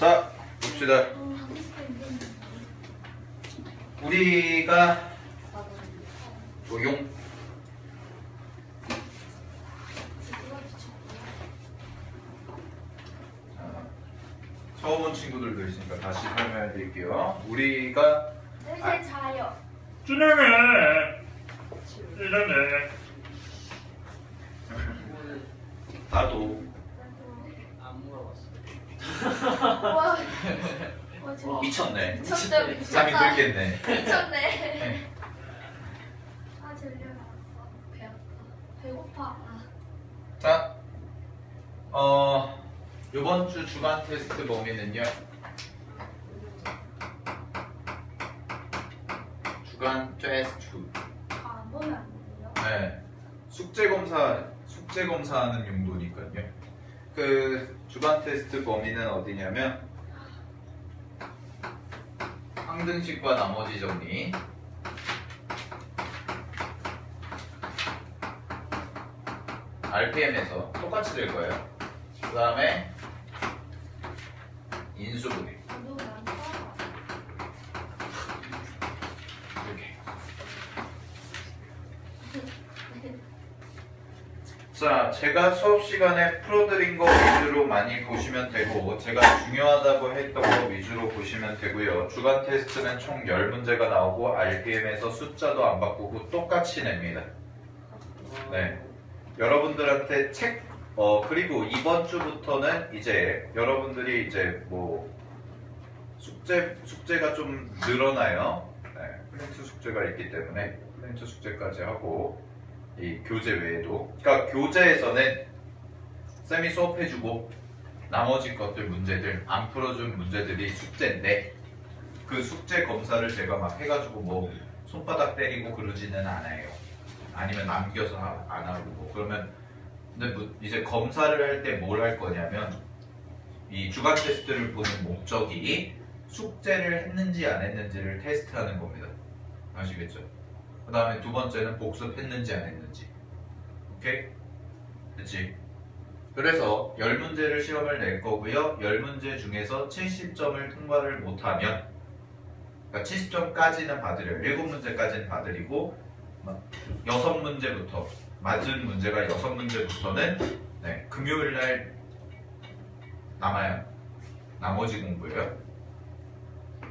자, 봅시다. 우리가 조용. 처음 온 친구들도 있으니까 다시 설명해 드릴게요. 우리가 네, 자요. 준영이 이러네. 나도 안 물어봤어. 와, 와, 미쳤네. 미쳤다, 미쳤다. 잠이 들겠네. 미쳤네. 아, 졸려. 배 아파. 배고파. 아. 자, 이번 주 주간 테스트 범위는요. 주간 테스트. 안 보면 안 돼요? 네. 숙제 검사하는 용도니까요. 그 주간 테스트 범위는 어디냐면 항등식과 나머지 정리, RPM에서 똑같이 될 거예요. 그 다음에 인수분해 누구 안 봐? 이렇게. 자, 제가 수업 시간에 풀어드린 거 위주로 많이 보시면 되고, 제가 중요하다고 했던 거 위주로 보시면 되고요. 주간 테스트는 총 10문제가 나오고 RPM에서 숫자도 안 바꾸고 똑같이 냅니다. 네. 여러분들한테 그리고 이번 주부터는 이제 여러분들이 이제 뭐 숙제가 좀 늘어나요. 네. 플랜트 숙제가 있기 때문에 플랜트 숙제까지 하고, 이 교재 외에도, 그러니까 교재에서는 쌤이 수업해주고 나머지 것들 문제들 안 풀어준 문제들이 숙제인데, 그 숙제 검사를 제가 막 해가지고 뭐 손바닥 때리고 그러지는 않아요. 아니면 남겨서 안 하고 뭐 그러면. 근데 뭐 이제 검사를 할 때 뭘 할 거냐면, 이 주간 테스트를 보는 목적이 숙제를 했는지 안 했는지를 테스트하는 겁니다. 아시겠죠? 그 다음에 두 번째는 복습했는지 안 했는지. 오케이? 그치? 그래서 10문제를 시험을 낼 거고요. 10문제 중에서 70점을 통과를 못하면, 그러니까 70점까지는 받으려요. 7문제까지는 받으리고 6문제부터 맞은 문제가 6문제부터는 네, 금요일날 남아요. 나머지 공부예요.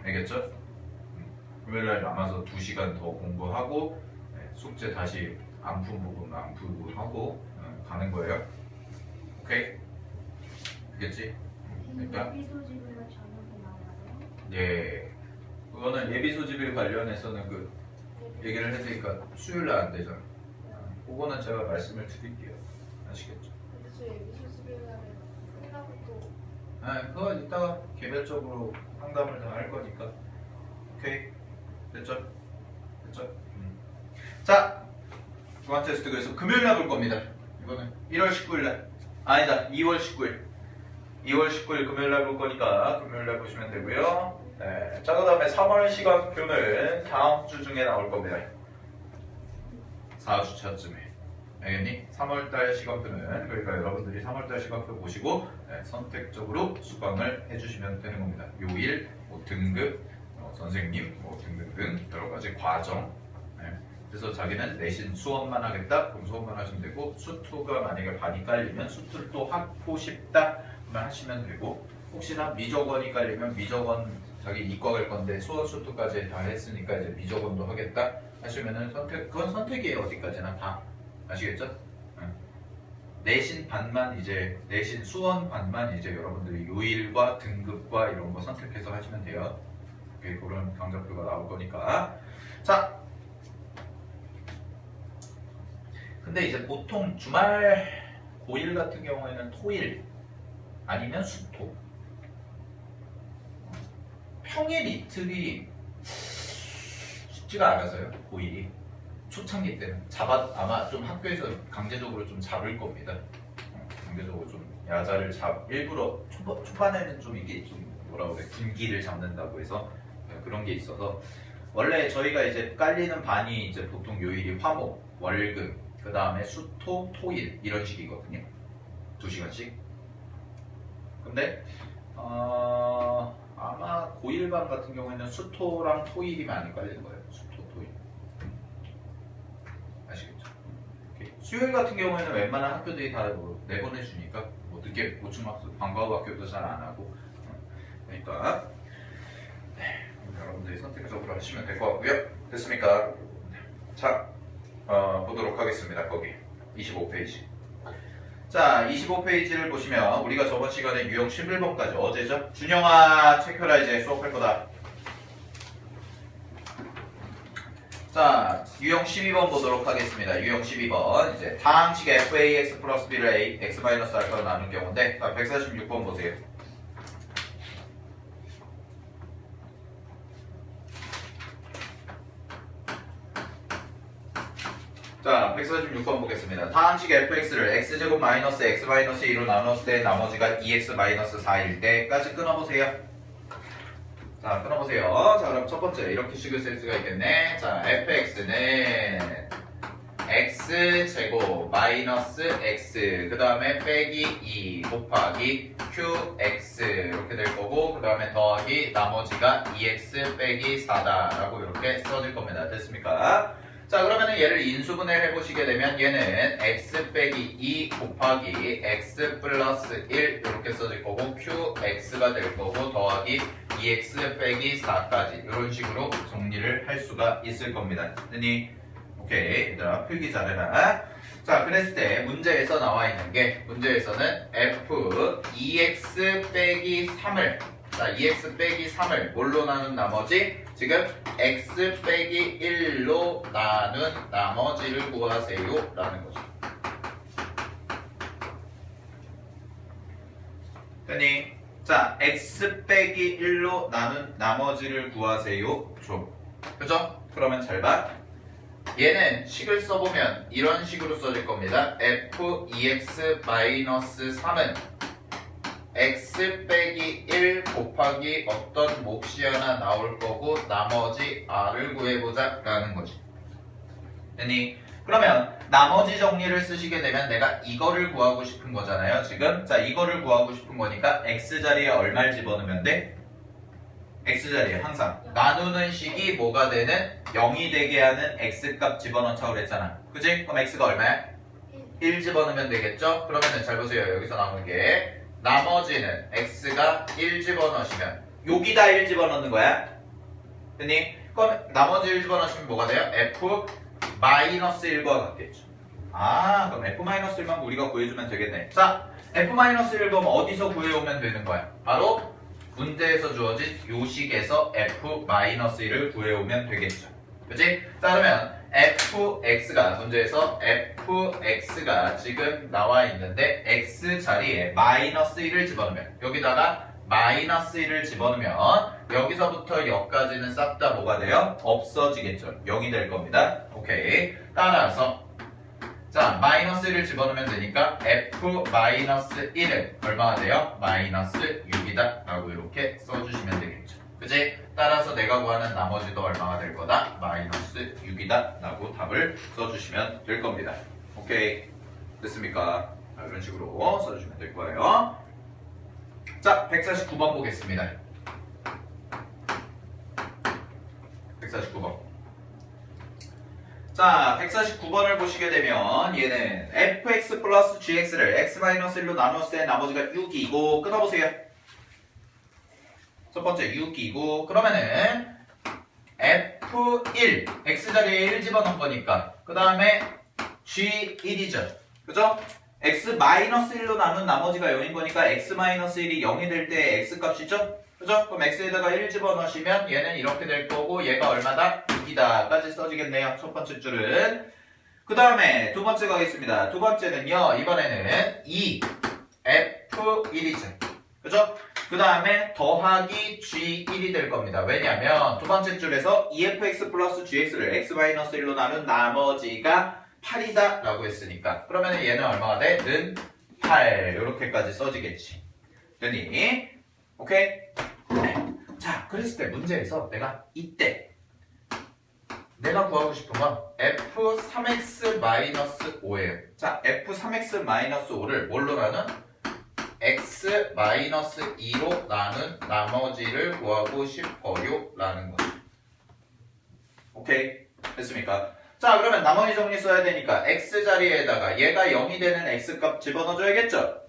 알겠죠? 금요일날 남아서 2시간 더 공부하고, 네, 숙제 다시 안 푼 부분 안 풀고 하고 가는 거예요. 오케이? 알겠지? 그러니까 예비 소집을 저녁에 나와요. 예, 그거는 예비 소집일 관련해서는 그 얘기를 했으니까 수요일날 안 되잖아. 그거는 제가 말씀을 드릴게요. 아시겠죠? 근데 저 예비 소집일 날에 끝나고 또 네, 그거 이따가 개별적으로 상담을 다 할 거니까. 오케이? 됐죠? 됐죠? 자, 주간 테스트 그래서 금요일날 볼 겁니다. 이거는 1월 19일날, 아니다, 2월 19일 2월 19일 금요일날 볼 거니까 금요일날 보시면 되고요. 네, 자, 그 다음에 3월 시간표는 다음 주 중에 나올 겁니다. 4주차쯤에. 알겠니? 3월달 시간표는, 그러니까 여러분들이 3월달 시간표 보시고 네, 선택적으로 수강을 해주시면 되는 겁니다. 요일, 뭐 등급, 선생님, 뭐 등등등 여러 가지 과정. 네. 그래서 자기는 내신 수업만 하겠다, 그럼 수업만 하시면 되고, 수투가 만약에 반이 깔리면 수투를 또 하고 싶다 만 하시면 되고, 혹시나 미적원이 깔리면 미적원, 자기 이과 갈 건데 수원 수투까지 다 했으니까 이제 미적원도 하겠다 하시면은 그건 선택이에요. 어디까지나 다. 아시겠죠? 응. 내신 반만 이제, 내신 수원 반만 이제 여러분들이 요일과 등급과 이런 거 선택해서 하시면 돼요. 오케이, 그런 강좌표가 나올 거니까. 자, 근데 이제 보통 주말 고일 같은 경우에는 토일 아니면 수토, 평일 이틀이 쉽지가 않아서요. 고일이 초창기 때는 아마 좀 학교에서 강제적으로 좀 잡을 겁니다. 강제적으로 좀 야자를 일부러 초반에는 좀 이게 좀 뭐라 그래, 분기를 잡는다고 해서 그런 게 있어서, 원래 저희가 이제 깔리는 반이 이제 보통 요일이 화목, 월금, 그 다음에 수토, 토일 이런 식이거든요. 2시간씩. 근데 고1반 같은 경우에는 수토랑 토익이면 안 헷갈리는 거예요. 수토, 토익. 아시겠죠? 오케이. 수요일 같은 경우에는 웬만한 학교들이 다 뭐 내보내주니까 뭐 늦게 보충학습, 방과후 학교도 잘 안 하고 그러니까 네, 여러분들이 선택적으로 하시면 될 것 같고요. 됐습니까? 자, 보도록 하겠습니다. 거기 25페이지. 자, 25페이지를 보시면 우리가 저번 시간에 유형 11번까지 어제죠? 준영아 체크라 이제 수업할 거다. 자, 유형 12번 보도록 하겠습니다. 유형 12번 이제 다항식 fax 플러스 b를 a, x 마이너스 알파로 나눈 경우인데 146번 보세요. 자, 146번 보겠습니다. 다항식 fx를 x제곱 마이너스 x 마이너스 2로 나눴을 때 나머지가 2x 마이너스 4일 때까지 끊어보세요. 자, 끊어보세요. 자, 그럼 첫 번째 이렇게 식을 쓸 수가 있겠네. 자, fx는 x제곱 마이너스 x 그 다음에 빼기 2 곱하기 qx 이렇게 될 거고 그 다음에 더하기 나머지가 2x 빼기 4다 라고 이렇게 써질 겁니다. 됐습니까? 자, 그러면은 얘를 인수분해를 해보시게 되면 얘는 x 빼기 2 곱하기 x 플러스 1 이렇게 써질 거고 qx가 될 거고 더하기 2x 빼기 4까지 이런 식으로 정리를 할 수가 있을 겁니다. 됐니? 오케이. 얘들아 필기 잘해라. 자, 그랬을 때 문제에서 나와 있는 게 문제에서는 f 2x 빼기 3을 자, 2x 빼기 3을 뭘로 나눈 나머지? 지금 x 빼기 1로 나눈 나머지를 구하세요 라는 거죠. 됐니? 자, x 빼기 1로 나눈 나머지를 구하세요 줘. 그죠? 그러면 잘 봐. 얘는 식을 써보면 이런 식으로 써질 겁니다. f 2x 마이너스 3은 x 빼기 1 곱하기 어떤 몫이 하나 나올 거고 나머지 r을 구해보자 라는 거지. 됐니? 그러면 나머지 정리를 쓰시게 되면 내가 이거를 구하고 싶은 거잖아요 지금. 자, 이거를 구하고 싶은 거니까 x자리에 얼마를 집어넣으면 돼? x자리에 항상 나누는 식이 뭐가 되는 0이 되게 하는 x값 집어넣자고 그랬잖아. 그치? 그럼 x가 얼마야? 1 집어넣으면 되겠죠? 그러면은 잘 보세요. 여기서 나오는 게 나머지는 x가 1 집어넣으시면 여기다 1 집어넣는 거야. 됐니? 그럼 나머지 1 집어넣으시면 뭐가 돼요? f 마이너스 1과 같겠죠. 아, 그럼 f 마이너스 1만 우리가 구해주면 되겠네. 자, f 마이너스 1 그럼 어디서 구해오면 되는 거야? 바로 문제에서 주어진 요식에서 f 마이너스 1을 구해오면 되겠죠. 그치? 자, 그러면 fx가 문제에서 fx가 지금 나와 있는데 x 자리에 마이너스 1을 집어넣으면 여기다가 마이너스 1을 집어넣으면 여기서부터 여기까지는 싹 다 뭐가 돼요? 없어지겠죠. 0이 될 겁니다. 오케이. 따라서 자, 마이너스 1을 집어넣으면 되니까 f 마이너스 1은 얼마가 돼요? 마이너스 6이다 라고 이렇게 써주시면 되겠죠. 그치? 따라서 내가 구하는 나머지도 얼마가 될 거다? 마이너스 6이다 라고 답을 써주시면 될 겁니다. 오케이. 됐습니까? 자, 이런 식으로 써주시면 될 거예요. 자, 149번 보겠습니다. 149번. 자, 149번을 보시게 되면 얘는 fx 플러스 gx를 x-1로 나눴을 때 나머지가 6이고 끊어보세요. 첫 번째 6이고 그러면은 f1 x자리에 1 집어넣은 거니까 그 다음에 g1이죠. 그죠? x-1로 나눈 나머지가 0인 거니까 x-1이 0이 될 때 x값이죠? 그죠? 그럼 x에다가 1 집어넣으시면 얘는 이렇게 될 거고 얘가 얼마다? 6이다 까지 써지겠네요. 첫 번째 줄은. 그 다음에 두 번째 가겠습니다. 두 번째는요. 이번에는 2f1이죠. 그죠? 그 다음에 더하기 g1이 될 겁니다. 왜냐면 두 번째 줄에서 2fx 플러스 gx를 x-1로 나눈 나머지가 8이다 라고 했으니까 그러면 얘는 얼마가 돼? 는 8 이렇게까지 써지겠지. 됐니? 오케이? 네. 자, 그랬을 때 문제에서 내가 이때 내가 구하고 싶은 건 f3x-5예요. 자, f3x-5를 뭘로 나눈? x-2로 나눈 나머지를 구하고 싶어요 라는 거죠. 오케이 됐습니까? 자 그러면 나머지 정리 써야 되니까 x 자리에다가 얘가 0이 되는 x값 집어넣어줘야겠죠?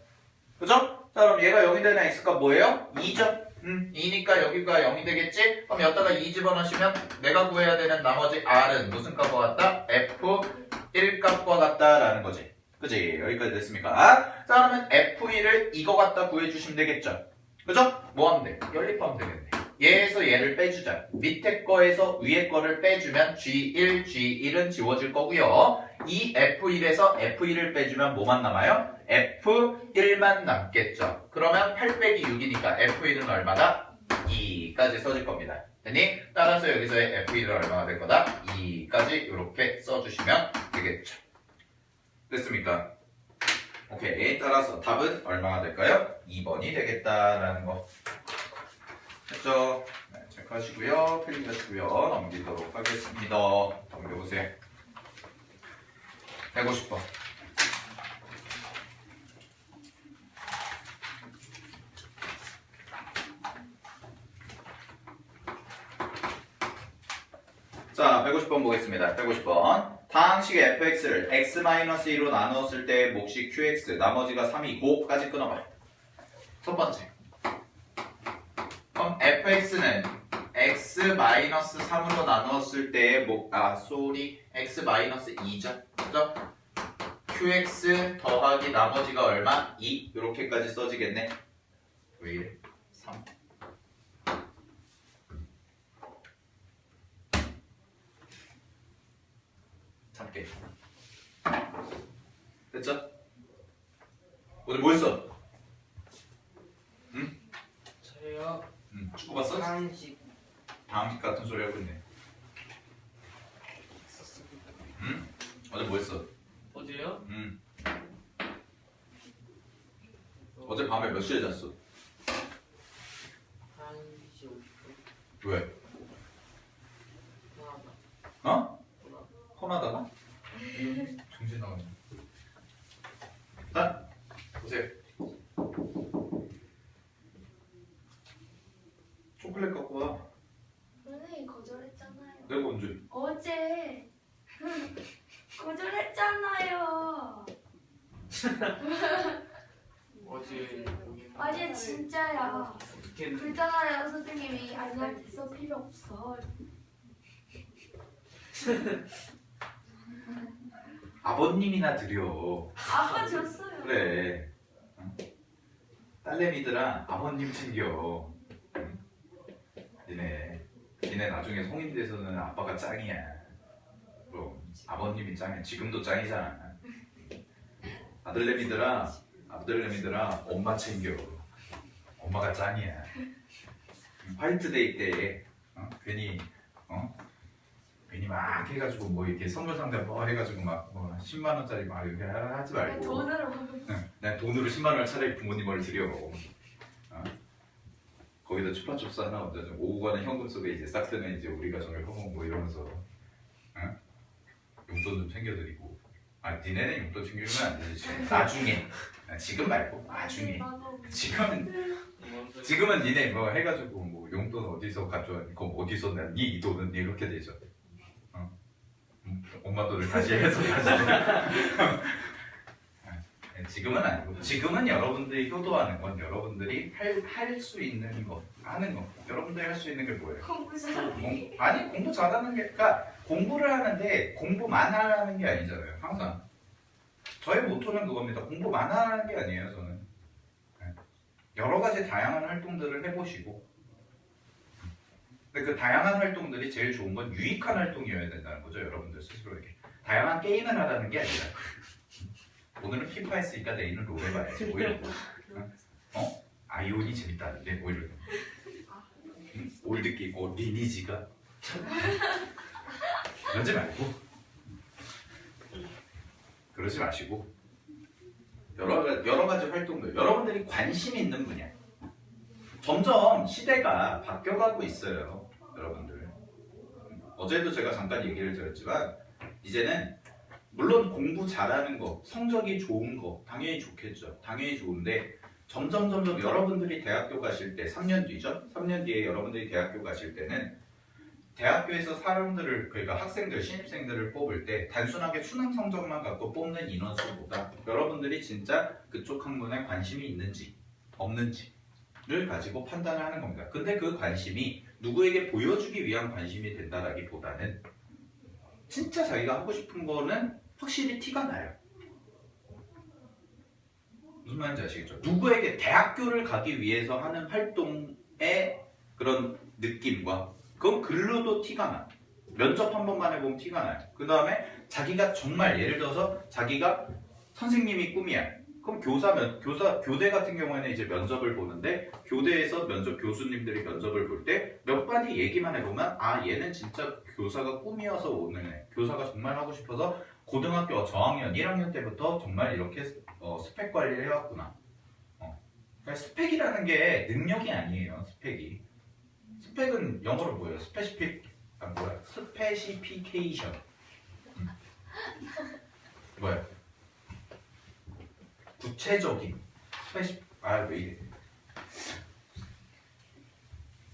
그죠? 자 그럼 얘가 0이 되는 x값 뭐예요? 2죠? 2니까 여기가 0이 되겠지? 그럼 여기다가 2 집어넣으시면 내가 구해야 되는 나머지 r은 무슨 값과 같다? f1 값과 같다라는 거지. 그지? 여기까지 됐습니까? 자 그러면 f1을 이거 갖다 구해주시면 되겠죠? 그죠? 뭐 하면 돼? 연립하면 되겠네. 얘에서 얘를 빼주자. 밑에 거에서 위에 거를 빼주면 G1, G1은 지워질 거고요. 이 F1에서 F1을 빼주면 뭐만 남아요? F1만 남겠죠. 그러면 8 빼기 6이니까 F1은 얼마다? 2까지 써질 겁니다. 됐니? 따라서 여기서의 F1은 얼마가 될 거다? 2까지 이렇게 써주시면 되겠죠. 됐습니까? 오케이. 따라서 답은 얼마가 될까요? 2번이 되겠다라는 거. 됐죠? 네, 체크하시고요. 필기하시고요. 넘기도록 하겠습니다. 넘겨보세요. 150번. 자, 150번 보겠습니다. 150번. 다항식의 fx를 x-2로 나누었을 때 몫이 qx, 나머지가 3이고까지 끊어봐요. 첫 번째. 그럼 fx는 x-3으로 나누었을 때의 x-2죠. 그죠? qx 더하기 나머지가 얼마? 2. 이렇게까지 써지겠네. 왜 이래? 3. 참게. 됐죠? 오늘 뭐 했어? 응? 저요. 축구 봤어? 상식 다항식 같은 소리 하고 있네. 썼습니다. 응? 어제 뭐 했어? 어제요? 응. 어제 밤에 몇 시에 잤어? 1시 50분. 왜? 하나다. 어? 하나. 혼하다가? 정신 나갔네. 자, 보세요. 초콜릿 갖고 와. 선생님 거절했잖아요. 내가 언제? 어제 거절했잖아요. 어제 어제 진짜야. 어떻게 그랬잖아요 선생님이 아니야 됐어 필요 없어. 아버님이나 드려. 아빠 줬어요. 그래. 응? 딸내미들아 아버님 챙겨. 응? 니네 나중에 성인 돼서는 아빠가 짱이야. 그럼 아버님이 짱이야. 지금도 짱이잖아. 아들내미들아 엄마 챙겨. 엄마가 짱이야. 화이트데이 때 괜히 막 해가지고 뭐 이렇게 선물 상자 뭐 해가지고 막 뭐 10만 원짜리 막 이렇게 하지 말고. 돈으로 난 돈으로 10만 원을 차라리 부모님을 드려. 거기다 추파춥스 하나 얹어서 오고 가는 현금 속에 이제 싹 트는 이제 우리 가정을 허공 뭐 이러면서 용돈 좀 챙겨드리고. 니네는 용돈 챙겨주면 안 되지 지금. 나중에. 지금 말고 나중에. 지금은 니네 뭐 해가지고 뭐 용돈 어디서 가져왔니? 그럼 어디서 났니? 이 돈은 이렇게 되죠. 엄마 돈을 다시 해서 지금은 아니고 지금은 여러분들이 효도하는 건 여러분들이 할 수 있는 거 하는 거. 여러분들이 할 수 있는 게 뭐예요? 공부 잘해. 아니 공부 잘하는 게 그러니까 공부를 하는데 공부만 하는 게 아니잖아요. 항상 저의 모토는 그겁니다. 공부만 하는 게 아니에요. 저는 여러 가지 다양한 활동들을 해보시고 근데 그 다양한 활동들이 제일 좋은 건 유익한 활동이어야 된다는 거죠. 여러분들 스스로에게 다양한 게임을 하라는 게 아니라 오늘은 피파 했으니까 내일은 롤 해봐야지 뭐 이런 거. 아이온이 재밌다는데 뭐 이런 거. 올드게임 리니지가 그러지 마시고 여러 가지 활동들 여러분들이 관심 있는 분야. 점점 시대가 바뀌어가고 있어요, 여러분들. 어제도 제가 잠깐 얘기를 드렸지만 이제는 물론 공부 잘하는 거, 성적이 좋은 거 당연히 좋겠죠. 당연히 좋은데 점점 여러분들이 대학교 가실 때 3년 뒤죠? 3년 뒤에 여러분들이 대학교 가실 때는 대학교에서 사람들을 그러니까 학생들, 신입생들을 뽑을 때 단순하게 수능 성적만 갖고 뽑는 인원수보다 여러분들이 진짜 그쪽 학문에 관심이 있는지 없는지를 가지고 판단을 하는 겁니다. 근데 그 관심이 누구에게 보여주기 위한 관심이 된다라기보다는 진짜 자기가 하고 싶은 거는 확실히 티가 나요. 무슨 말인지 아시겠죠? 누구에게 대학교를 가기 위해서 하는 활동의 그런 느낌과 그건 글로도 티가 나. 면접 한 번만 해보면 티가 나요. 그 다음에 자기가 정말 예를 들어서 자기가 선생님이 꿈이야. 그럼 교대 같은 경우에는 이제 면접을 보는데 교대에서 교수님들이 면접을 볼 때 몇 마디 얘기만 해보면 아 얘는 진짜 교사가 꿈이어서 오는 애. 교사가 정말 하고 싶어서 고등학교 저학년 1학년 때부터 정말 이렇게 스펙 관리를 해왔구나. 그러니까 스펙이라는 게 능력이 아니에요. 스펙은 영어로 뭐예요? 스페시피케이션. 뭐야? 구체적인 왜 이래?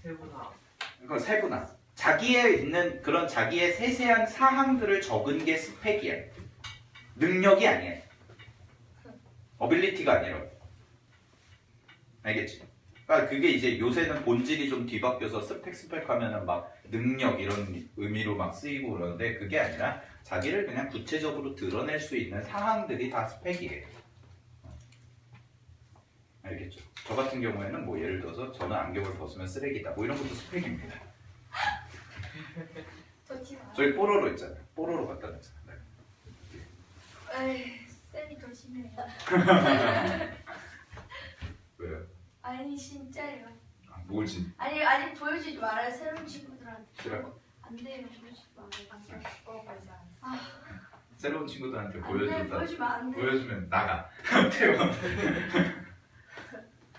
세분화. 이건 세분화. 자기에 있는 그런 자기의 세세한 사항들을 적은 게 스펙이야. 능력이 아니야. 어빌리티가 아니라. 알겠지? 그러니까 그게 이제 요새는 본질이 좀 뒤바뀌어서 스펙 하면은 막 능력 이런 의미로 막 쓰이고 그러는데 그게 아니라 자기를 그냥 구체적으로 드러낼 수 있는 사항들이 다 스펙이에요. 알겠죠? 저 같은 경우에는 뭐 예를 들어서 저는 안경을 벗으면 쓰레기다 뭐 이런 것도 스펙입니다. 저희 뽀로로 있잖아요. 뽀로로 갖다 놨잖아요. 에이, 쌤이 더 심해요. 왜요? 아니 진짜요. 뭘 진? 아니 보여주지 말아요. 새로운 친구들한테. 싫어? 안 돼요. 보여주지 말아요. 새로운 친구들한테 안 돼. 보여주면 보여주면 안 돼. 보여주면 나가.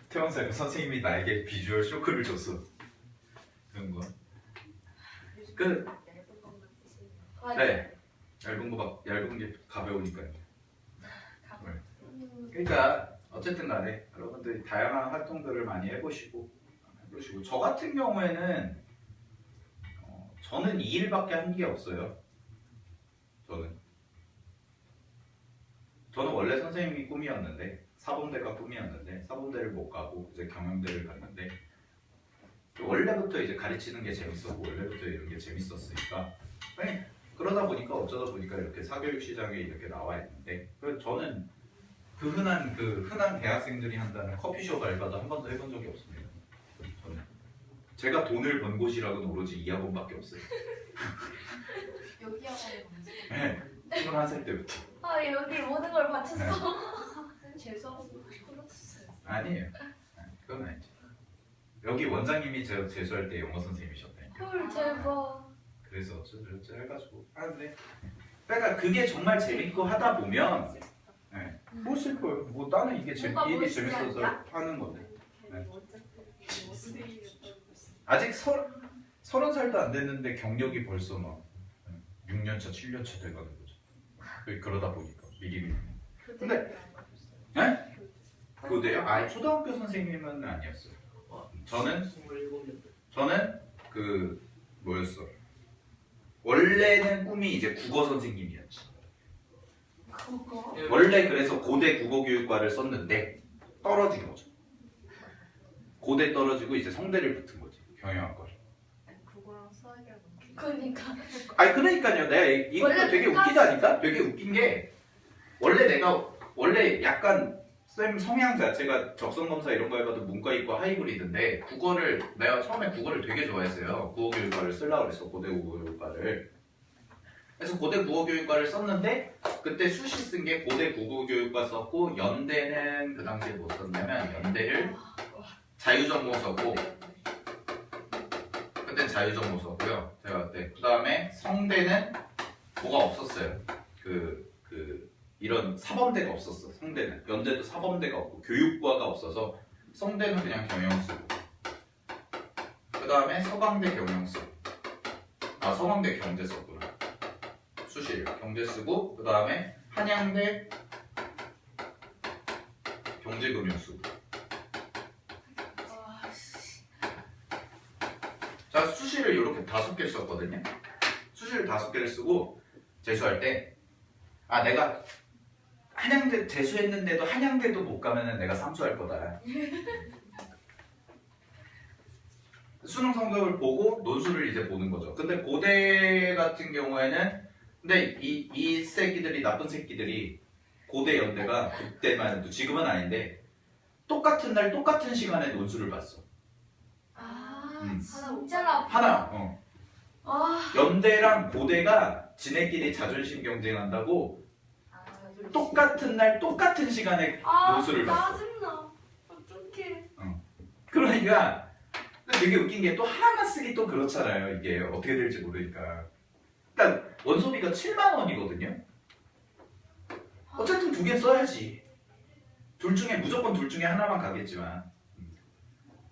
태원사가 선생님이 나에게 비주얼 쇼크를 줬어. 그런 거. 네. 얇은 게 가벼우니까요. 그러니까 어쨌든 간에 여러분들이 다양한 활동들을 많이 해보시고 저 같은 경우에는 저는 이 일밖에 한 게 없어요. 저는 원래 선생님이 꿈이었는데 사범대가 꿈이었는데 사범대를 못 가고 이제 경영대를 갔는데 원래부터 이제 가르치는 게 재밌었고 원래부터 이런 게 재밌었으니까 그러다 보니까 어쩌다 보니까 이렇게 사교육 시장에 이렇게 나와 있는데 저는 그 흔한 대학생들이 한다는 커피숍 알바도 한 번도 해본 적이 없습니다. 저는 제가 돈을 번 곳이라고는 오로지 이 학원밖에 없어요. 여기 학원에 가지. 네, 21살 때부터. 아 여기 모든 걸 바쳤어. 재수하고 그렇어요. 아니에요. 그건 아니죠. 여기 원장님이 제가 재수할 때 영어 선생님이셨다니까. 헐 대박. 그래서 어쩌저쩌 해가지고 하는데 그러니까 그게 정말 재밌고 하다 보면 뭐 쓸 거예요. 뭐 나는 이게 일이 재밌어서 하는 건데. 네. 아직 30살도 안 됐는데 경력이 벌써 막 6년차, 7년차 돼가는 거죠. 그러다 보니까 미리. 근데 네? 교대요? 아니 초등학교 선생님은 아니었어요. 저는 뭐였어? 원래는 꿈이 이제 국어 선생님이었지. 그거? 원래 그래서 고대 국어교육과를 썼는데 떨어진 거죠. 고대 떨어지고 이제 성대를 붙은 거지. 경영학과를. 국어랑 수학이랑 그러니까. 아니 그러니까요. 내가 이거 되게 웃기다니까? 되게 웃긴 게 원래 약간 쌤 성향 자체가 적성검사 이런 거 해봐도 문과 이과 하이브리드인데 내가 처음에 국어를 되게 좋아했어요. 국어교육과를 쓰려고 그랬어. 고대 국어교육과를. 그래서 고대 국어교육과를 썼는데 그때 수시 쓴 게 고대 국어교육과 썼고 연대는 그 당시에 못 썼냐면 연대를 자유전공 썼고 그때 자유전공 썼고요. 제가 그때 그 다음에 성대는 뭐가 없었어요. 이런 사범대가 없었어. 성대는 연대도 사범대가 없고 교육과가 없어서 성대는 그냥 경영 쓰고 그 다음에 서강대 경영 쓰고 서강대 경제 썼구나. 수시 경제 쓰고 그 다음에 한양대 경제금융 쓰고 수시를 이렇게 5개 썼거든요. 수시를 5개를 쓰고 재수할 때 내가 한양대 재수했는데도 한양대도 못 가면은 내가 삼수할 거다. 수능 성적을 보고 논술을 이제 보는 거죠. 근데 고대 같은 경우에는 근데 이 새끼들이 나쁜 새끼들이 고대 연대가 그때만 해도 지금은 아닌데 똑같은 날 똑같은 시간에 논술을 봤어. 진짜 나. 하나. 연대랑 고대가 지네끼리 자존심 경쟁한다고 똑같은 날 똑같은 시간에 논술을 봤어. 짜증나. 어떡해. 그러니까 되게 웃긴 게 또 하나만 쓰기 또 그렇잖아요. 이게 어떻게 될지 모르니까. 일단 원소비가 7만 원이거든요. 어쨌든 2개 써야지. 무조건 둘 중에 하나만 가겠지만.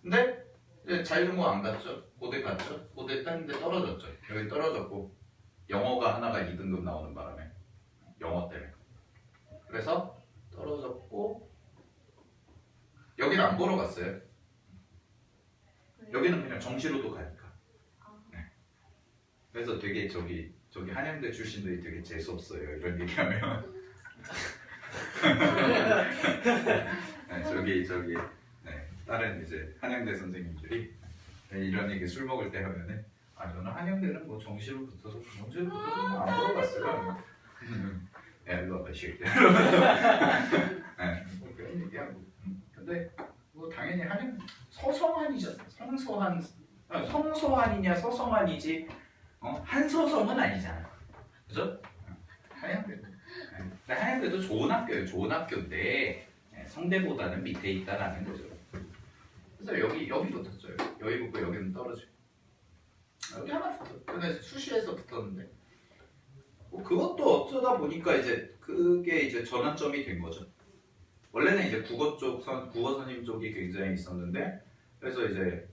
근데 이제 자유전공 안 갔죠. 고대 갔죠. 고대 땄는데 떨어졌죠. 여기 떨어졌고 영어가 하나가 2등급 나오는 바람에 영어 때문에. 그래서 떨어졌고 여기는 안 보러 갔어요. 여기는 그냥 정시로도 가니까. 네. 그래서 되게 저기 한양대 출신들이 되게 재수 없어요. 이런 얘기하면. 네, 저기 다른 이제 한양대 선생님들이 이런 얘기 술 먹을 때 하면은 저는 한양대는 뭐 정시로 붙어서 안 보러 갔어요. 일로 와봐 씨. 네, 뭐 그런 얘기하고. 근데 뭐 당연히 한양 서성한이잖아. 성소한이냐 서성한이지. 한서성은 아니잖아. 그죠? 한양대. 한양대도 좋은 학교예요. 좋은 학교인데 성대보다는 밑에 있다라는 거죠. 그래서 여기 붙었죠. 여기 붙고 여기는 떨어지고 여기 하나 붙었. 근데 수시에서 붙었는데 뭐 그것도 어쩌다 보니까 이제 그게 이제 전환점이 된 거죠. 원래는 이제 국어 선임 쪽이 굉장히 있었는데 그래서 이제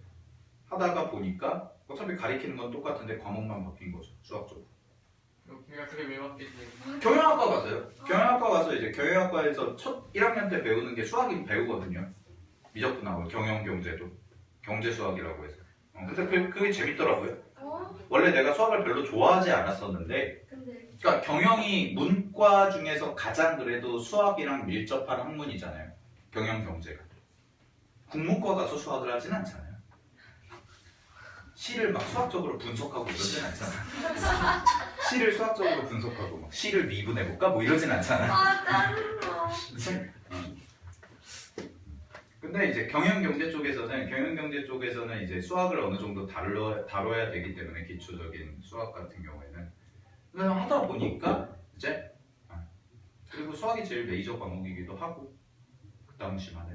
하다가 보니까 어차피 가리키는 건 똑같은데 과목만 바뀐 거죠. 수학 쪽. 그러니까 그게 왜 바뀌지? 경영학과 가서요. 경영학과 가서 이제 경영학과에서 첫 1학년 때 배우는 게 수학이 배우거든요. 미적분 나오고 경영 경제도 경제 수학이라고 해서. 근데 그게 재밌더라고요. 원래 내가 수학을 별로 좋아하지 않았었는데, 그러니까 경영이 문과 중에서 가장 그래도 수학이랑 밀접한 학문이잖아요. 경영 경제가. 국문과 가서 수학을 하진 않잖아요. 시를 막 수학적으로 분석하고 이러진 않잖아. 시를 수학적으로 분석하고 막 시를 미분해볼까? 뭐 이러진 않잖아. 짜증나. 근데 이제 경영 경제 쪽에서는 이제 수학을 어느 정도 다뤄야 되기 때문에 기초적인 수학 같은 경우에는 그래서 하다 보니까 이제 그리고 수학이 제일 메이저 과목이기도 하고 그 당시만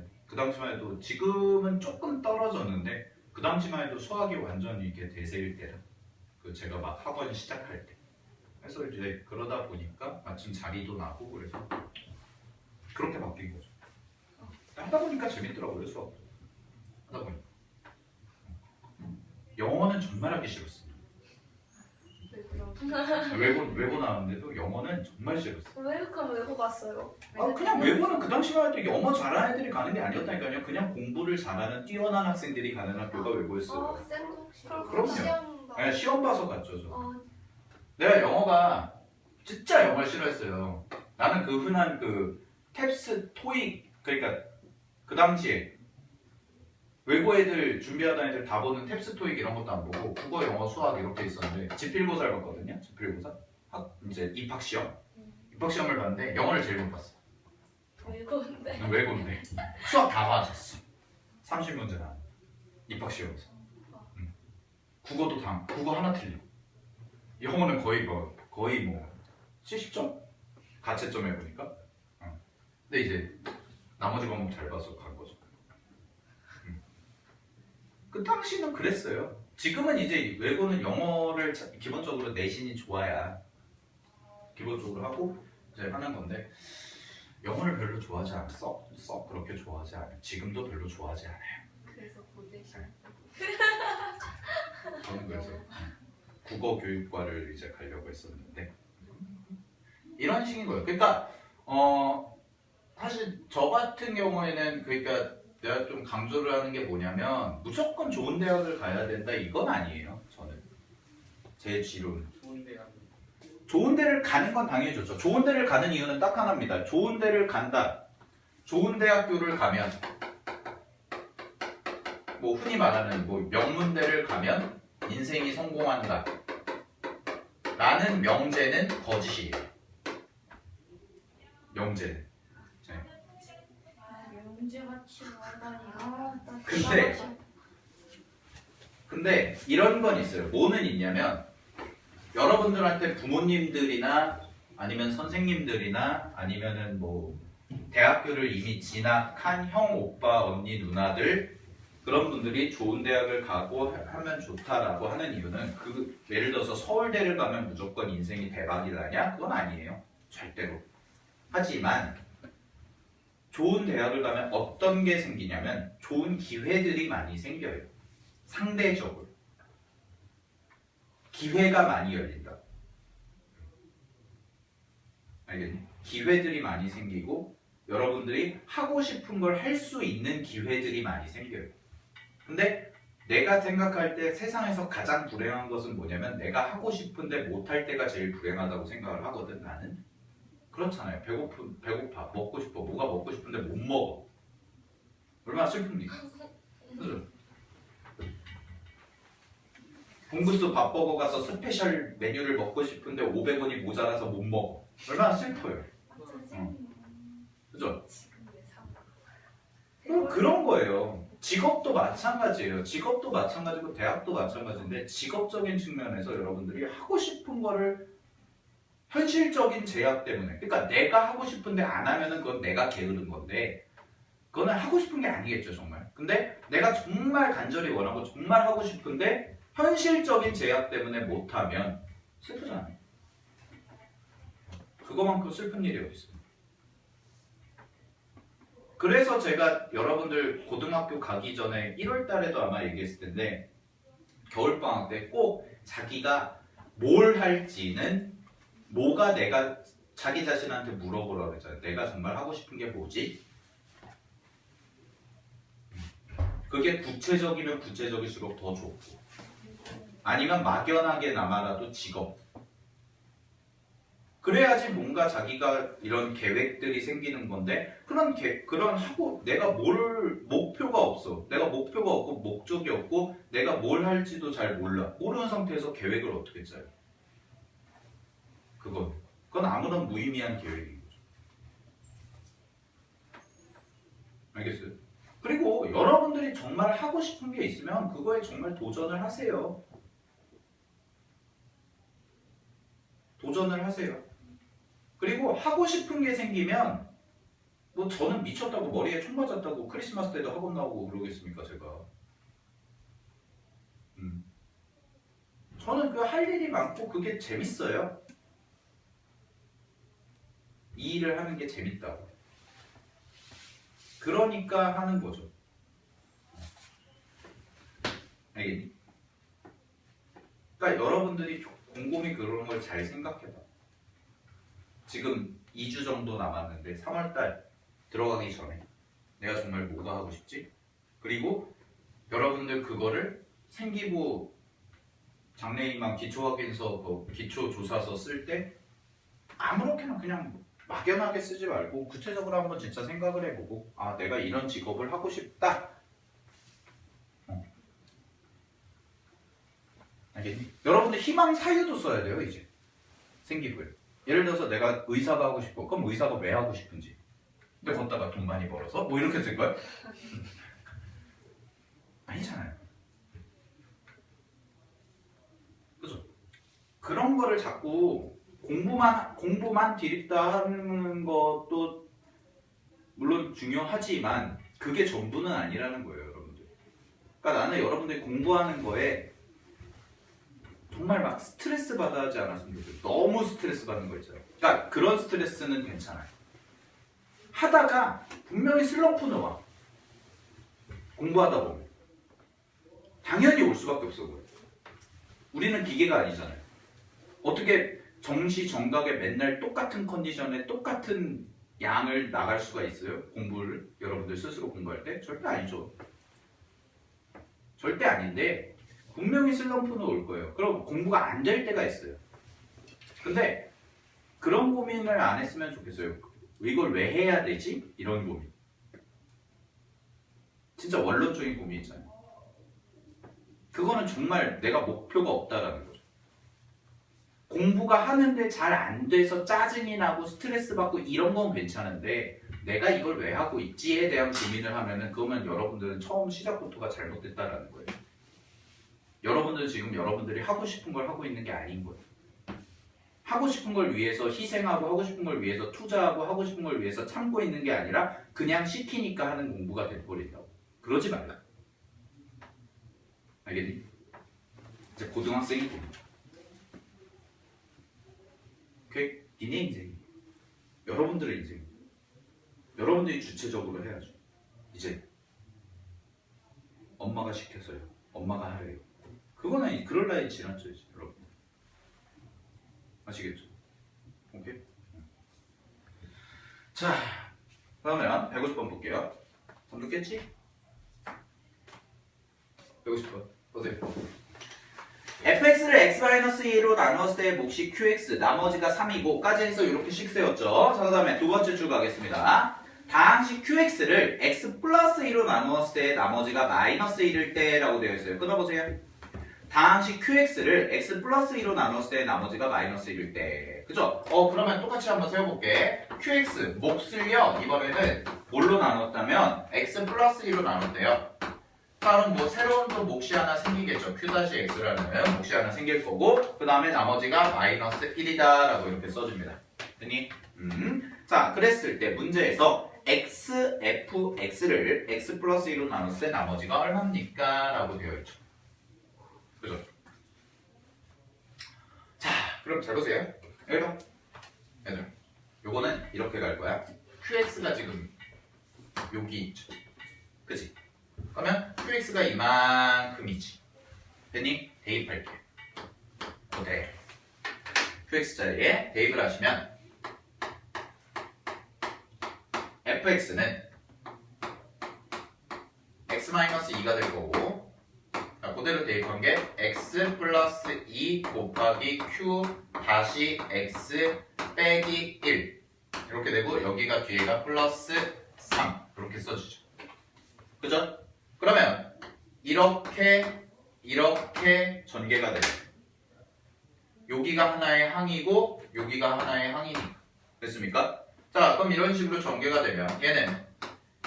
해도 지금은 조금 떨어졌는데 그 당시만 해도 수학이 완전히 이렇게 대세일 때라. 그 제가 막 학원 시작할 때. 그래서 이제 그러다 보니까 마침 자리도 나고 그래서 그렇게 바뀐 거죠. 하다 보니까 재밌더라고요. 수업 하다 보니까. 영어는 정말 하기 싫었어요. 외고 나왔는데도 영어는 정말 싫었어요. 외국하면 외국 갔어요. 그냥 외고는 그 당시만 해도 영어 잘하는 애들이 가는 게 아니었다니까요. 그냥 공부를 잘하는 뛰어난 학생들이 가는 학교가 외고였어요. 그럼요. 시험 봐서 갔죠. 저. 내가 영어가 진짜 영어를 싫어했어요. 나는 그 흔한 그 탭스, 토익 그러니까 그 당시에 외고 애들 준비하던 애들 다 보는 탭스, 토익 이런 것도 안 보고 국어, 영어, 수학 이렇게 있었는데 지필고사를 봤거든요. 지필고사 이제 입학시험 입학시험을 봤는데 영어를 제일 못 봤어. 외고인데 수학 다 맞았어. 30문제 나왔 입학시험에서. 국어도 국어 하나 틀리고 영어는 거의 뭐 70점? 가채점 해보니까. 근데 이제 나머지 과목 잘 봐서 간 거죠. 그 당시는 그랬어요. 지금은 이제 외고는 영어를 기본적으로 내신이 좋아야 기본적으로 하고 이제 하는 건데 영어를 별로 좋아하지 않았어. 썩 그렇게 좋아하지 않아요. 지금도 별로 좋아하지 않아요. 그래서 고대시. 저는 그래서 국어 교육과를 이제 가려고 했었는데 이런 식인 거예요. 그러니까 사실 저 같은 경우에는 그러니까 내가 좀 강조를 하는 게 뭐냐면 무조건 좋은 대학을 가야 된다 이건 아니에요. 저는 제 지론. 좋은 대학. 좋은 데를 가는 건 당연히 좋죠. 좋은 데를 가는 이유는 딱 하나입니다. 좋은 데를 간다. 좋은 대학교를 가면 뭐 흔히 말하는 뭐 명문대를 가면 인생이 성공한다. 라는 명제는 거짓이에요. 명제는. 명제같이 말하다니. 근데 이런 건 있어요. 뭐는 있냐면 여러분들한테 부모님들이나 아니면 선생님들이나 아니면은 뭐 대학교를 이미 진학한 형, 오빠, 언니, 누나들 그런 분들이 좋은 대학을 가고 하면 좋다라고 하는 이유는 예를 들어서 서울대를 가면 무조건 인생이 대박이 나냐? 그건 아니에요. 절대로. 하지만 좋은 대학을 가면 어떤 게 생기냐면 좋은 기회들이 많이 생겨요. 상대적으로. 기회가 많이 열린다. 알겠니? 기회들이 많이 생기고 여러분들이 하고 싶은 걸 할 수 있는 기회들이 많이 생겨요. 근데 내가 생각할 때 세상에서 가장 불행한 것은 뭐냐면 내가 하고 싶은데 못할 때가 제일 불행하다고 생각을 하거든. 나는 그렇잖아요. 배고파 먹고 싶어 뭐가 먹고 싶은데 못 먹어. 얼마나 슬픕니까? 그죠? 봉구수 밥버거 가서 스페셜 메뉴를 먹고 싶은데 500원이 모자라서 못 먹어. 얼마나 슬퍼요. 그죠? 그런 거예요. 직업도 마찬가지예요. 직업도 마찬가지고 대학도 마찬가지인데 직업적인 측면에서 여러분들이 하고 싶은 거를 현실적인 제약 때문에 그러니까 내가 하고 싶은데 안 하면은 그건 내가 게으른 건데 그거는 하고 싶은 게 아니겠죠 정말. 근데 내가 정말 간절히 원하고 정말 하고 싶은데 현실적인 제약 때문에 못하면 슬프잖아요. 그거만큼 슬픈 일이 어디 있어요. 그래서 제가 여러분들 고등학교 가기 전에 1월 달에도 아마 얘기했을 텐데 겨울방학 때 꼭 자기가 뭘 할지는 뭐가 내가 자기 자신한테 물어보라고 그랬잖아요. 내가 정말 하고 싶은 게 뭐지? 그게 구체적이면 구체적일수록 더 좋고 아니면 막연하게나마라도 직업 그래야지 뭔가 자기가 이런 계획들이 생기는 건데 그런 하고 내가 목표가 없어. 내가 목표가 없고 목적이 없고 내가 뭘 할지도 잘 모르는 상태에서 계획을 어떻게 짜요? 그건 아무런 무의미한 계획인 거죠. 알겠어요? 그리고 여러분들이 정말 하고 싶은 게 있으면 그거에 정말 도전을 하세요. 도전을 하세요. 그리고 하고 싶은 게 생기면 뭐 저는 미쳤다고 머리에 총 맞았다고 크리스마스 때도 학원 나오고 그러겠습니까 제가. 저는 그 할 일이 많고 그게 재밌어요. 이 일을 하는 게 재밌다고. 그러니까 하는 거죠. 알겠니? 그러니까 여러분들이 곰곰이 그런 걸 잘 생각해봐. 지금 2주 정도 남았는데 3월달 들어가기 전에 내가 정말 뭐가 하고 싶지? 그리고 여러분들 그거를 생기부 장래희망 기초확인서 기초조사서 쓸 때 아무렇게나 그냥 막연하게 쓰지 말고 구체적으로 한번 진짜 생각을 해보고 아 내가 이런 직업을 하고 싶다. 알겠니? 여러분들 희망 사유도 써야 돼요 이제 생기부에. 예를 들어서 내가 의사가 하고 싶어. 그럼 의사가 왜 하고 싶은지. 근데 걷다가 돈 많이 벌어서? 뭐 이렇게 쓸 거야? 아니잖아요. 그죠? 그런 거를 자꾸 공부만 디립다 하는 것도 물론 중요하지만 그게 전부는 아니라는 거예요, 여러분들. 그러니까 나는 여러분들이 공부하는 거에 정말 막 스트레스 받아 하지 않았으면 좋겠어요. 너무 스트레스 받는 거 있잖아요. 그러니까 그런 스트레스는 괜찮아요. 하다가 분명히 슬럼프는 와. 공부하다 보면. 당연히 올 수밖에 없어 보여요. 우리는 기계가 아니잖아요. 어떻게 정시정각에 맨날 똑같은 컨디션에 똑같은 양을 나갈 수가 있어요? 공부를 여러분들 스스로 공부할 때? 절대 아니죠. 절대 아닌데 분명히 슬럼프는 올 거예요. 그럼 공부가 안 될 때가 있어요. 근데 그런 고민을 안 했으면 좋겠어요. 이걸 왜 해야 되지? 이런 고민. 진짜 원론적인 고민 있잖아요. 그거는 정말 내가 목표가 없다라는 거죠. 공부가 하는데 잘 안 돼서 짜증이 나고 스트레스 받고 이런 건 괜찮은데 내가 이걸 왜 하고 있지에 대한 고민을 하면은 그러면 여러분들은 처음 시작부터가 잘못됐다라는 거예요. 여러분들은 지금 여러분들이 하고 싶은 걸 하고 있는 게 아닌 거예요. 하고 싶은 걸 위해서 희생하고 하고 싶은 걸 위해서 투자하고 하고 싶은 걸 위해서 참고 있는 게 아니라 그냥 시키니까 하는 공부가 돼버린다고. 그러지 말라. 알겠니? 이제 고등학생이 됩니다. 오케이? 니네 인생이 여러분들의 인생 여러분들이 주체적으로 해야죠. 이제 엄마가 시켜서요. 엄마가 하래요. 그거는 그럴 나이 지났죠 이제 여러분. 아시겠죠? 오케이? 자 그러면 150번 볼게요. 선도 깼지? 150번 보세요. fx를 x-2로 나누었을 때의 몫이 qx 나머지가 3이고까지 해서 이렇게 식 세웠죠. 자, 그 다음에 두 번째 줄 가겠습니다. 다항식 qx를 x 플러스 2로 나누었을 때의 나머지가 마이너스 1일 때라고 되어 있어요. 끊어보세요. 다항식 qx를 x 플러스 2로 나누었을 때의 나머지가 마이너스 1일 때. 그죠? 그러면 똑같이 한번 세워볼게. qx 몫을요 이번에는 뭘로 나눴다면 x 플러스 2로 나눴대요. 그럼 뭐 새로운 또 몫이 하나 생기겠죠. q-x라는 몫이 하나 생길 거고 그 다음에 나머지가 마이너스 1이다 라고 이렇게 써줍니다. 됐니? 자 그랬을 때 문제에서 xfx를 x 플러스 2로 나눴을 때 나머지가 얼마입니까? 라고 되어 있죠. 그죠? 자 그럼 잘 보세요. 여기 봐. 얘들 요거는 이렇게 갈 거야. qx가 지금 여기 있죠. 그치? 그러면 qx가 이만큼이지. 됐니? 대입할게. 어때? qx 자리에 대입을 하시면 fx는 x-2가 될 거고 그대로 대입한 게 x 플러스 2 곱하기 q 다시 x 빼기 1 이렇게 되고 여기가 뒤에가 플러스 3 이렇게 써주죠. 그죠? 그러면 이렇게 전개가 돼요. 여기가 하나의 항이고 여기가 하나의 항이니까 됐습니까? 자 그럼 이런 식으로 전개가 되면 얘는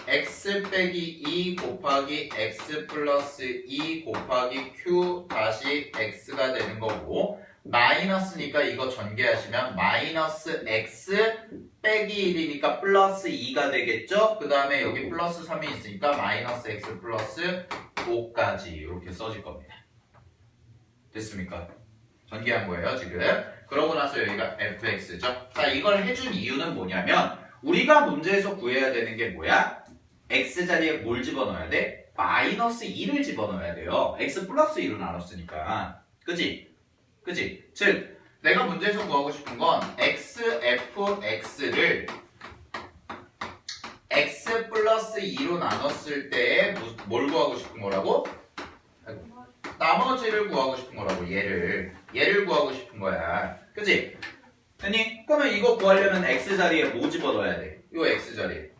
x 빼기 2 곱하기 x 플러스 2 곱하기 q 다시 x가 되는 거고 마이너스니까 이거 전개하시면 마이너스 x 빼기 1이니까 플러스 2가 되겠죠? 그 다음에 여기 플러스 3이 있으니까 마이너스 x 플러스 5까지 이렇게 써질 겁니다. 됐습니까? 전개한 거예요 지금. 그러고 나서 여기가 fx죠. 자 이걸 해준 이유는 뭐냐면 우리가 문제에서 구해야 되는 게 뭐야? x 자리에 뭘 집어넣어야 돼? 마이너스 2를 집어넣어야 돼요. x 플러스 2로 나눴으니까. 그치? 그치? 즉 내가 문제에서 구하고 싶은 건 xfx를 x 플러스 2로 나눴을 때에 뭘 구하고 싶은 거라고? 나머지를 구하고 싶은 거라고. 얘를 구하고 싶은 거야. 그치? 아니 그러면 이거 구하려면 x 자리에 뭐 집어넣어야 돼? 요 x 자리에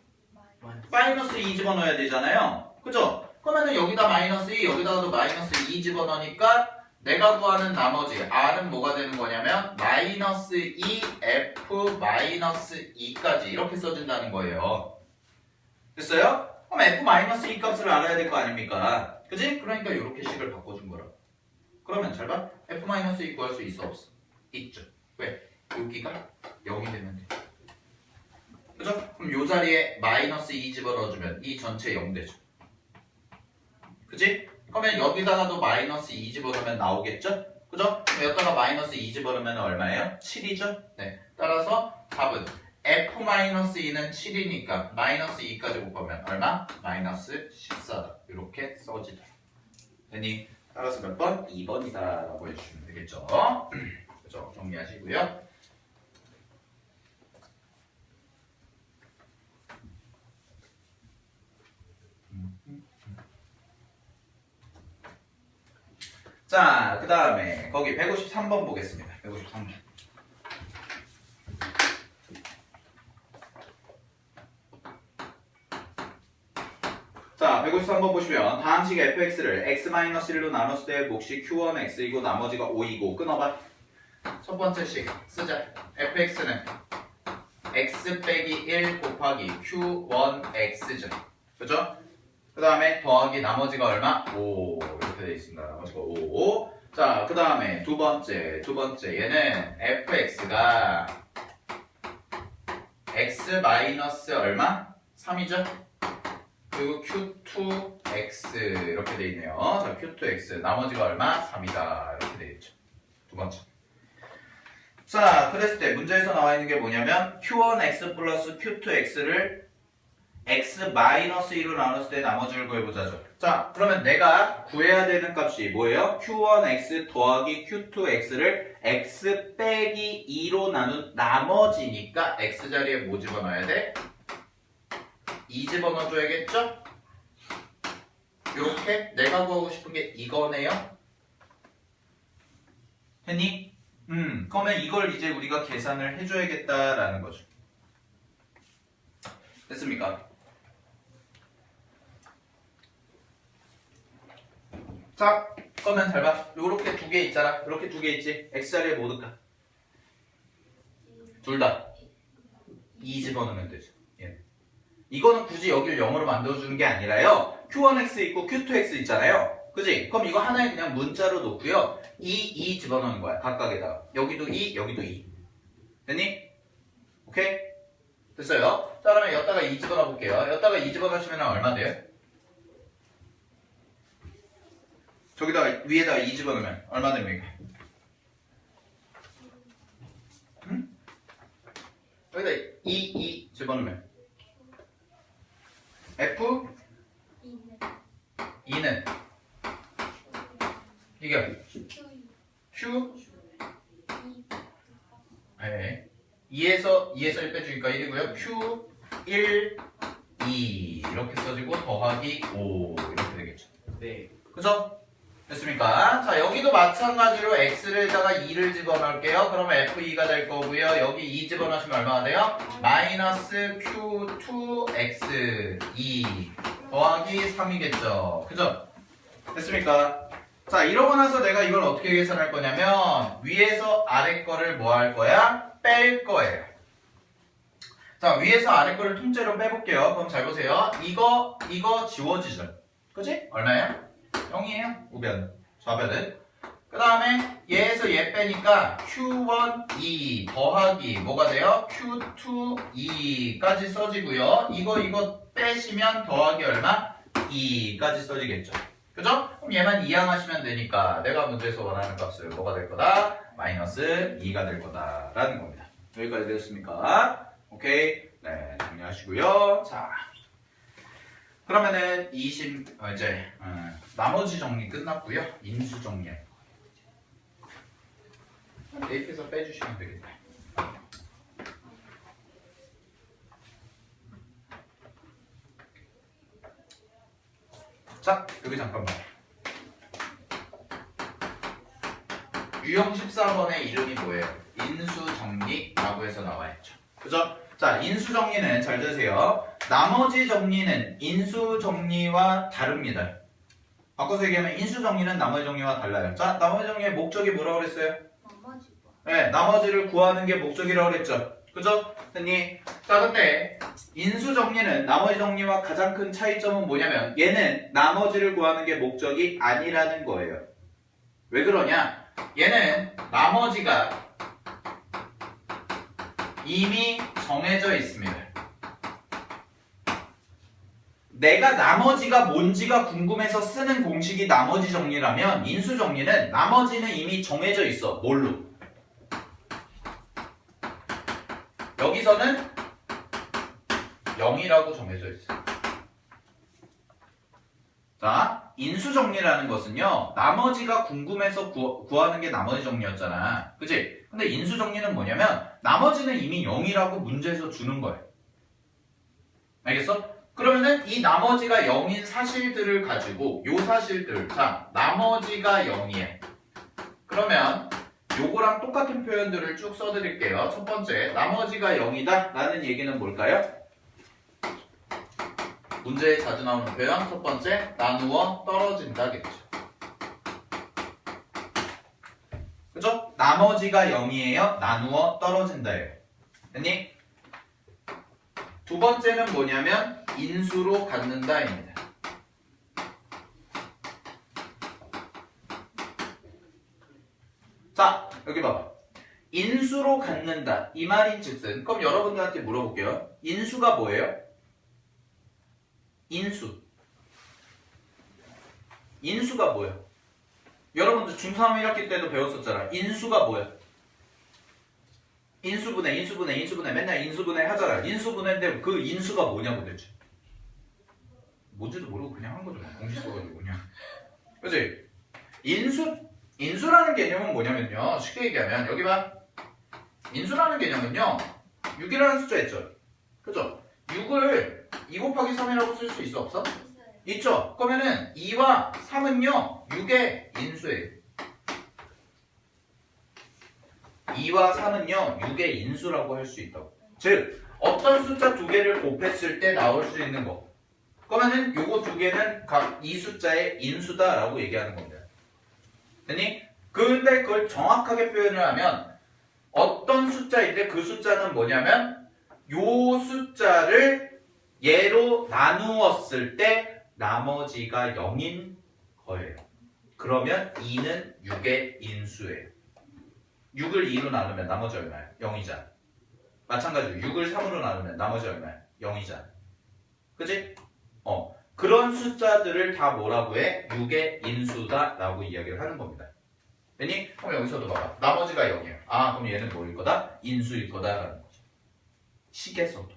마이너스 2 집어넣어야 되잖아요. 그죠? 그러면은 여기다 마이너스 2 여기다가도 마이너스 2 집어넣으니까 내가 구하는 나머지 r은 뭐가 되는 거냐면 마이너스 2f 마이너스 2까지 이렇게 써준다는 거예요. 됐어요? 그럼 f 마이너스 2 값을 알아야 될 거 아닙니까? 그지? 그러니까 이렇게 식을 바꿔준 거라고. 그러면 잘 봐. f 마이너스 2 구할 수 있어 없어? 있죠. 왜? 여기가 0이 되면 돼. 그죠? 그럼 요 자리에 마이너스 2 집어넣어주면 이 전체 0 되죠. 그지? 그러면 여기다가도 마이너스 2 집어넣으면 나오겠죠? 그죠? 그럼 여기다가 마이너스 2 집어넣으면 얼마예요? 7이죠? 네. 따라서 답은 f-2는 7이니까 마이너스 2까지 곱하면 얼마? 마이너스 14다. 이렇게 써지더라. 됐니? 따라서 몇 번? 2번이다 라고 해주시면 되겠죠? 그죠? 정리하시고요. 자, 그 다음에 거기 153번 보겠습니다. 153번. 자, 153번 보시면 다항식 fx를 x-1로 나눴을 때 몫이 q1x이고 나머지가 5이고 끊어봐. 첫 번째 식 쓰자. fx는 x 빼기 1 곱하기 q1x죠. 그죠? 그 다음에 더하기 나머지가 얼마? 5 이렇게 되어 있습니다. 나머지가 5. 자, 그 다음에 두 번째 얘는 fx가 x 마이너스 얼마? 3이죠? 그리고 q2x 이렇게 되어 있네요. 자, q2x 나머지가 얼마? 3이다 이렇게 되어 있죠. 두 번째. 자, 그랬을 때 문제에서 나와 있는 게 뭐냐면 q1x 플러스 q2x를 x-1로 나눴을 때 나머지를 구해보자죠. 자, 그러면 내가 구해야 되는 값이 뭐예요? q1x 더하기 q2x를 x 빼기 2로 나눈 나머지니까 x 자리에 뭐 집어넣어야 돼? 2 집어넣어줘야겠죠? 이렇게 내가 구하고 싶은 게 이거네요. 했니? 그러면 이걸 이제 우리가 계산을 해줘야겠다라는 거죠. 됐습니까? 자, 그러면 잘 봐. 요렇게 두 개 있잖아. 이렇게 두 개 있지? x자리에 뭐 넣을까? 둘 다 2 집어넣으면 되죠. 예. 이거는 굳이 여기를 0으로 만들어주는 게 아니라요. q1x 있고 q2x 있잖아요. 그지? 그럼 이거 하나에 그냥 문자로 놓고요. 2 집어넣는 거야. 각각에다가. 여기도 2, 여기도 2. 됐니? 오케이? 됐어요? 자, 그러면 여기다가 2 집어넣어 볼게요. 여기다가 2 집어넣으시면 얼마 돼요? 저기다가 위에다가 2 집어넣으면 얼마 됩니까? 응? 여기다 2 집어넣으면 F 2는 이게 Q 네. 2에서 1 빼주니까 1이고요. Q 1 2 이렇게 써지고 더하기 5 이렇게 되겠죠. 네. 그죠? 됐습니까? 자, 여기도 마찬가지로 x를다가 2를 집어넣을게요. 그러면 f2가 될 거고요. 여기 2 집어넣으시면 얼마가 돼요? 마이너스 q2x 2 더하기 3이겠죠. 그죠? 됐습니까? 자, 이러고 나서 내가 이걸 어떻게 계산할 거냐면 위에서 아래 거를 뭐 할 거야? 뺄 거예요. 자, 위에서 아래 거를 통째로 빼볼게요. 그럼 잘 보세요. 이거 지워지죠. 그지? 얼마예요? 0이에요. 우변, 좌변은. 그 다음에 얘에서 얘 빼니까 Q1, 2 더하기 뭐가 돼요? Q2, 2까지 써지고요. 이거 빼시면 더하기 얼마? 2까지 써지겠죠. 그죠? 그럼 얘만 이항하시면 되니까 내가 문제에서 원하는 값은 뭐가 될 거다? 마이너스 2가 될 거다라는 겁니다. 여기까지 되었습니까? 오케이. 네, 정리하시고요. 자. 그러면은 나머지 정리 끝났고요. 인수 정리. 대입해서 빼주시면 되겠다. 자, 여기 잠깐만. 유형 14번의 이름이 뭐예요? 인수 정리라고 해서 나와 있죠. 그죠? 자, 인수 정리는 잘 들으세요. 나머지 정리는 인수 정리와 다릅니다. 바꿔서 얘기하면 인수 정리는 나머지 정리와 달라요. 자, 나머지 정리의 목적이 뭐라고 그랬어요? 네, 나머지를 구하는 게 목적이라고 그랬죠. 그죠? 됐니? 자, 근데 인수 정리는 나머지 정리와 가장 큰 차이점은 뭐냐면 얘는 나머지를 구하는 게 목적이 아니라는 거예요. 왜 그러냐? 얘는 나머지가 이미 정해져 있습니다. 내가 나머지가 뭔지가 궁금해서 쓰는 공식이 나머지 정리라면 인수 정리는 나머지는 이미 정해져 있어. 뭘로? 여기서는 0이라고 정해져 있어요. 자, 인수 정리라는 것은요. 나머지가 궁금해서 구하는 게 나머지 정리였잖아. 그치? 근데 인수 정리는 뭐냐면 나머지는 이미 0이라고 문제에서 주는 거예요. 알겠어? 그러면은 이 나머지가 0인 사실들을 가지고 요 사실들, 자, 나머지가 0이에요. 그러면 요거랑 똑같은 표현들을 쭉 써드릴게요. 첫 번째, 나머지가 0이다 라는 얘기는 뭘까요? 문제에 자주 나오는 표현 첫 번째, 나누어 떨어진다겠죠. 그죠? 나머지가 0이에요. 나누어 떨어진다예요. 됐니? 두 번째는 뭐냐면 인수로 갖는다입니다. 자, 여기 봐봐. 인수로 갖는다. 이 말인즉슨 그럼 여러분들한테 물어볼게요. 인수가 뭐예요? 인수. 인수가 뭐예요? 여러분들 중3 1학기 때도 배웠었잖아. 인수가 뭐예요? 인수분해 맨날 인수분해 하잖아. 인수분해인데 그 인수가 뭐냐고 대체. 뭔지도 모르고 그냥 한 거죠. 공식 써가지고 그냥. 그치? 인수라는 개념은 뭐냐면요. 쉽게 얘기하면 여기 봐. 인수라는 개념은요. 6이라는 숫자 있죠. 그죠? 6을 2 곱하기 3이라고 쓸 수 있어 없어? 있죠? 그러면은 2와 3은요 6의 인수예요. 2와 3은요 6의 인수라고 할 수 있다고. 즉 어떤 숫자 두 개를 곱했을 때 나올 수 있는 거. 그러면은 요거 두 개는 각 이 숫자의 인수다라고 얘기하는 겁니다. 됐니? 근데 그걸 정확하게 표현을 하면 어떤 숫자인데 그 숫자는 뭐냐면 요 숫자를 얘로 나누었을 때 나머지가 0인 거예요. 그러면 2는 6의 인수예요. 6을 2로 나누면 나머지 얼마야? 0이잖아. 마찬가지로 6을 3으로 나누면 나머지 얼마야? 0이잖아. 그치? 그런 숫자들을 다 뭐라고 해? 6의 인수다 라고 이야기를 하는 겁니다. 됐니? 그럼 여기서도 봐봐. 나머지가 0이에요. 아, 그럼 얘는 뭐일 거다? 인수일 거다라는 거죠. 식에서도.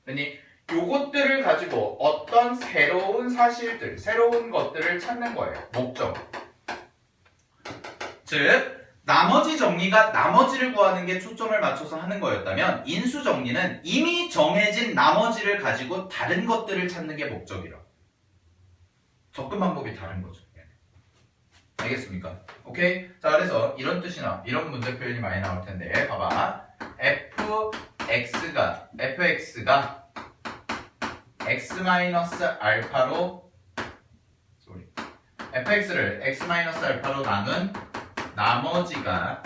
됐니? 요것들을 가지고 어떤 새로운 사실들, 새로운 것들을 찾는 거예요. 목적. 즉, 나머지 정리가 나머지를 구하는 게 초점을 맞춰서 하는 거였다면 인수 정리는 이미 정해진 나머지를 가지고 다른 것들을 찾는 게 목적이라. 접근 방법이 다른 거죠. 알겠습니까? 오케이? 자, 그래서 이런 뜻이나 이런 문제 표현이 많이 나올 텐데 봐봐. fx가 x-알파로 fx를 x-알파로 나눈 나머지가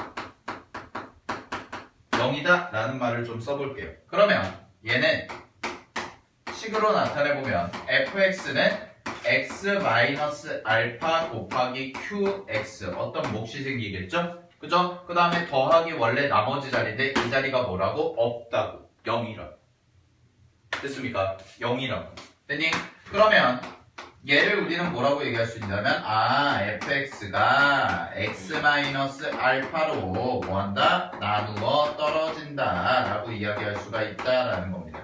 0이다 라는 말을 좀 써볼게요. 그러면 얘는 식으로 나타내보면 fx는 x-알파 곱하기 qx 어떤 몫이 생기겠죠? 그죠? 그 다음에 더하기 원래 나머지 자리인데 이 자리가 뭐라고? 없다고. 0이라고. 됐습니까? 0이라고. 됐니? 그러면 얘를 우리는 뭐라고 얘기할 수 있냐면 fx가 x-알파로 뭐한다? 나누어 떨어진다 라고 이야기할 수가 있다라는 겁니다.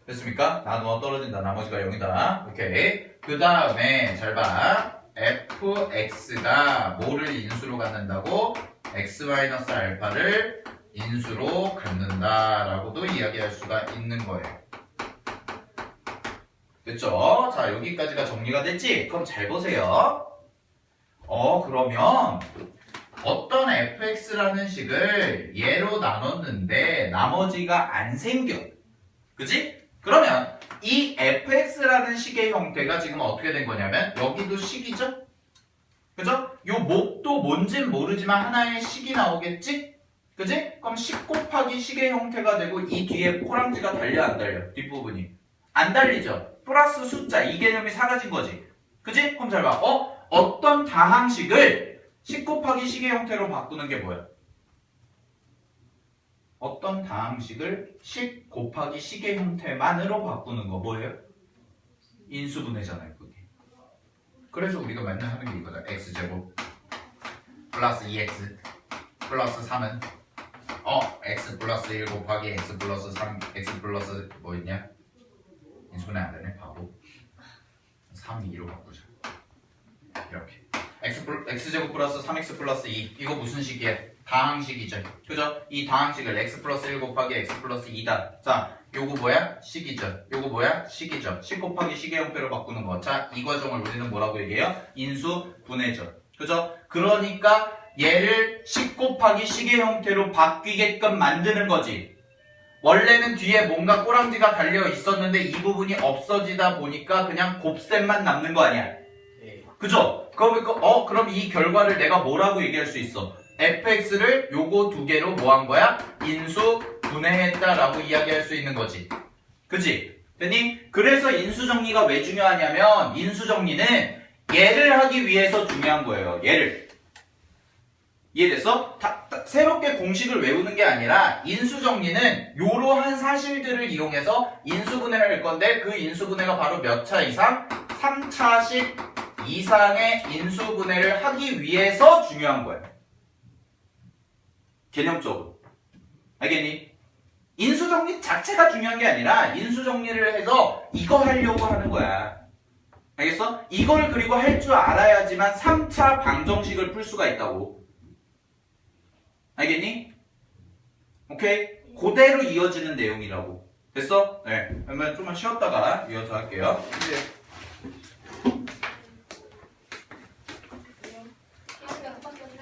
됐습니까? 나누어 떨어진다. 나머지가 0이다. 오케이. 그 다음에 잘 봐. fx가 뭐를 인수로 갖는다고? x-알파를 인수로 갖는다라고도 이야기할 수가 있는 거예요. 됐죠? 자, 여기까지가 정리가 됐지? 그럼 잘 보세요. 그러면 어떤 fx라는 식을 얘로 나눴는데 나머지가 안 생겨. 그지? 그러면 이 fx라는 식의 형태가 지금 어떻게 된 거냐면 여기도 식이죠? 그죠? 요 목도 뭔진 모르지만 하나의 식이 나오겠지? 그지? 그럼 식 곱하기 식의 형태가 되고 이 뒤에 포랑지가 달려 안 달려? 뒷부분이 안 달리죠? 플러스 숫자 이 개념이 사라진 거지. 그지? 그럼 잘 봐. 어떤 다항식을 식 곱하기 식의 형태로 바꾸는 게 뭐야? 어떤 다항식을 식 곱하기 식의 형태만으로 바꾸는 거 뭐예요? 인수분해잖아요, 그게. 그래서 우리가 맨날 하는 게 이거다. x제곱 플러스 2x 플러스 3은 x 플러스 1 곱하기 x 플러스 3 x 플러스 뭐 있냐? 인수분해 안 되네, 바보. 3, 2로 바꾸자. 이렇게. x제곱 플러스 3x 플러스 2. 이거 무슨 식이야? 다항식이죠. 그죠? 이 다항식을 x 플러스 1 곱하기 x 플러스 2다. 자, 요거 뭐야? 식이죠. 요거 뭐야? 식이죠. 식 곱하기 식의 형태로 바꾸는 거. 자, 이 과정을 우리는 뭐라고 얘기해요? 인수분해죠. 그죠? 그러니까 얘를 10 곱하기 식의 형태로 바뀌게끔 만드는 거지. 원래는 뒤에 뭔가 꼬랑지가 달려 있었는데 이 부분이 없어지다 보니까 그냥 곱셈만 남는 거 아니야? 네. 그죠? 그럼 이 결과를 내가 뭐라고 얘기할 수 있어? fx를 요거 두 개로 뭐 한 거야? 인수 분해했다라고 이야기할 수 있는 거지. 그치? 됐니? 그래서 인수정리가 왜 중요하냐면 인수정리는 얘를 하기 위해서 중요한 거예요. 얘를. 이해됐어? 새롭게 공식을 외우는 게 아니라 인수정리는 요러한 사실들을 이용해서 인수분해를 할 건데 그 인수분해가 바로 몇 차 이상? 3차식 이상의 인수분해를 하기 위해서 중요한 거예요. 개념적으로. 알겠니? 인수정리 자체가 중요한 게 아니라 인수정리를 해서 이거 하려고 하는 거야. 알겠어? 이걸 그리고 할 줄 알아야지만 3차 방정식을 풀 수가 있다고. 알겠니? 오케이? 그대로 이어지는 내용이라고. 됐어? 네. 그러면 좀만 쉬었다가 이어서 할게요. 네.